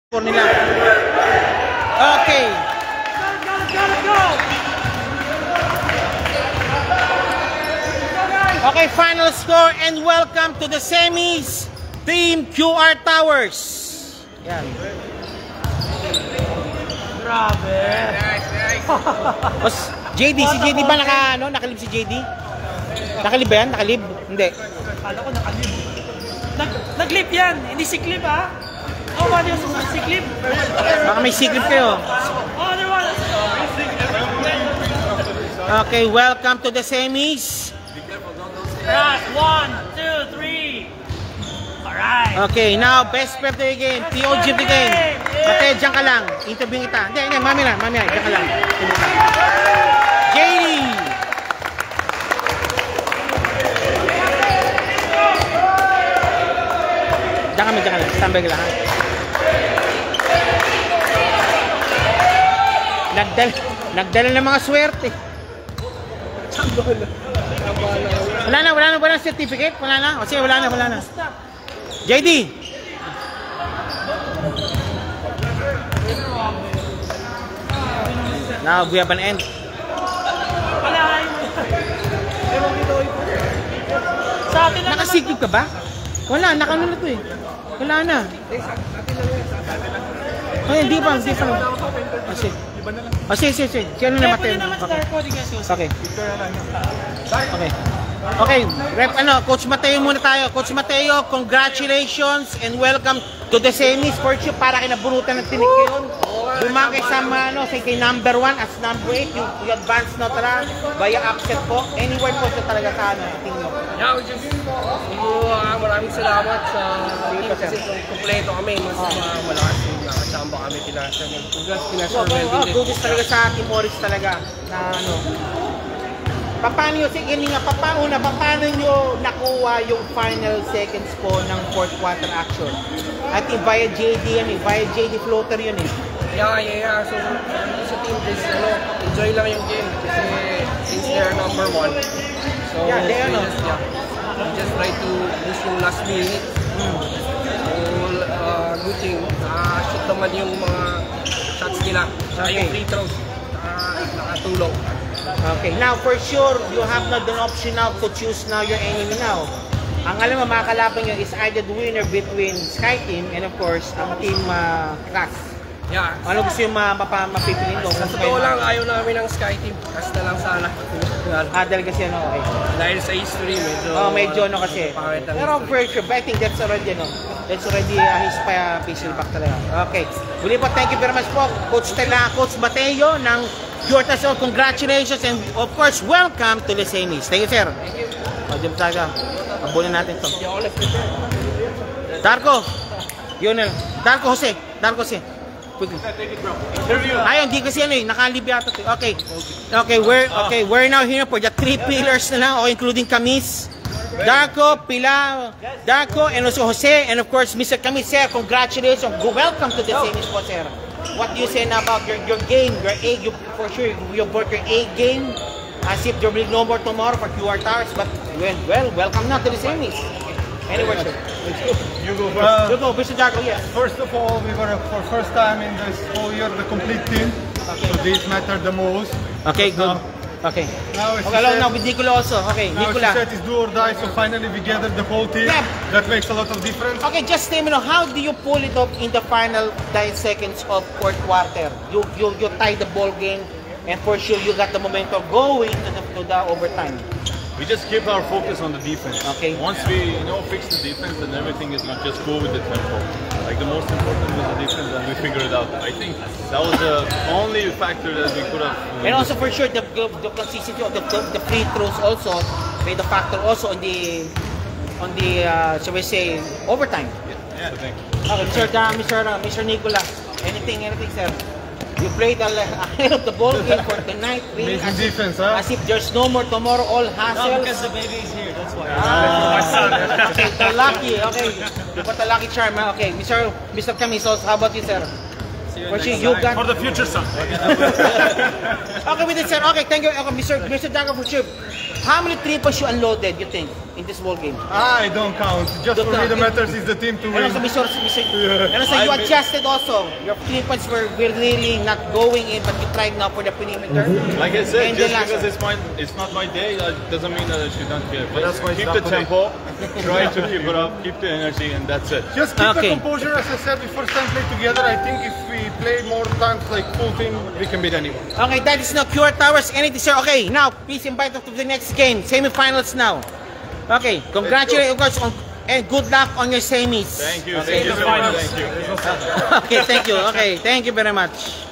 For nila. Okay. Okay, final score and welcome to the semis, Team QR Towers. Yan. Grabe. JD, si JD ba nakalib si JD? Nakalib ba yan? Nakalib? Hindi. Kala ko nakalib. Naglib yan, hindi si clip ha. Oh, ano yung si clip? Baka may secret kayo. Oh, there was. Okay, welcome to the semis. Right, 1, 2, 3. Alright. Okay, now best prep to the game. POG of the game. Mate, dyan ka lang. Interview kita. Hindi, mami na. Dyan ka lang. JD! Dyan ka lang. Standby ka lang, ha? Nagdala ng mga swerte. Wala na certificate? Wala na? O sige, wala na. JD! Now, we have an end. Nakasigib ka ba? Wala, nakano na to eh. Wala na. Ay, hindi pa. Sige. Sino na Mateo? Okay, rep Coach Mateo muna tayo. Coach Mateo, congratulations and welcome to the semis. For sure, para kinabunutan ng tinik yun. Dumang kay kay number 1 as number 8. You advance na tara via upset po. Anywhere po sa talaga sa team mo. Maraming salamat sa team kasi kompleto kami. Mas malakas yung nakasamba kami Congrats talaga sa Team Oryx talaga na Paano nyo nakuha yung final seconds po ng fourth quarter action? I think via JD floater yun eh. Yeah. So sa team is enjoy lang yung game kasi since they're number 1. So we just try to push yung last minute. So good thing, shoot naman yung mga shots nila. Yung free throws, nakatulong. Okay, now for sure, you have not the option now to choose now your enemy now. Ang alam mo, mga kalaban nyo is either the winner between Sky Team and of course, ang team Cast. Yeah. Ano gusto yung mapipiliin doon? Sa totoo lang, ayaw namin ng Sky Team. Cast na lang sana. Dahil kasi okay. Dahil sa history, medyo kasi. Pero for sure, but I think that's already his physical back talaga. Okay. Muli po, thank you very much po, Coach Mateo ng QR Towers. Congratulations and of course, welcome to the semis. Thank you, sir. Thank you. Jump taga. Abunin natin to. Darko. Darko Jose. Ayun, di kasi nakalib yata. Okay, we're now here for the 3 pillars na lang, including Camis, Darko, Pila, and also Jose, and of course, Mr. Camis, sir, congratulations. Welcome to the semis po, sir. What do you say now about your game, for sure, you work your A game, as if there will be no more tomorrow for QR Towers, but well, welcome now to the semis. Anyway, sir. You go first. You go, Mr. Darko, yes. First of all, we were for first time in this whole year the complete team. So this mattered the most. Okay, good. Okay. Now with Nicola also. Okay, Nicola. Now it's do or die, so finally we gathered the whole team. Yeah. That makes a lot of difference. Okay, just let me know, how do you pull it off in the final 10 seconds of fourth quarter? You tie the ball game, and for sure you got the momentum going to the overtime. We just keep our focus on the defense. Okay. Once we fix the defense, then everything is not just go with the tempo. Like the most important was the defense, and we figured it out. I think that was the only factor that we could have. And also for sure the consistency of the free throws also made a factor also on the shall we say overtime. Yeah. So Okay, Mr. Nicola, anything, sir? You played ahead of the ball game for tonight. Really, Amazing defense, huh? As if there's no more tomorrow, all hassles. No, because the baby is here, that's why. My son. Okay, the lucky. Okay, you got the lucky charm. Okay, Mr. Camisos, how about you, sir? For the future, son. Okay, with it, sir. Okay, thank you, Mr. Darko, for sure. How many triples you unloaded, you think, in this ball game? I don't count. Just for me, the matters is the team to And win. also, and also you adjusted also. Your 3 points were really not going in, but you tried now for the perimeter. Like I said, And the just last because it's not my day, that doesn't mean that I should not care. But That's why keep it's the not tempo, try to keep it up, keep the energy, and that's it. Just keep Okay. the composure. As I said, we first time played together. I think if we play more times like full team, we can beat anyone. Okay, that is now QR Towers. Anything, sir? Okay, now please invite us to the next game, semifinals now. Okay, congratulations, of course, and good luck on your semis. Thank you. Okay. Thank you so much. Thank you. Okay, thank you. Okay, thank you very much.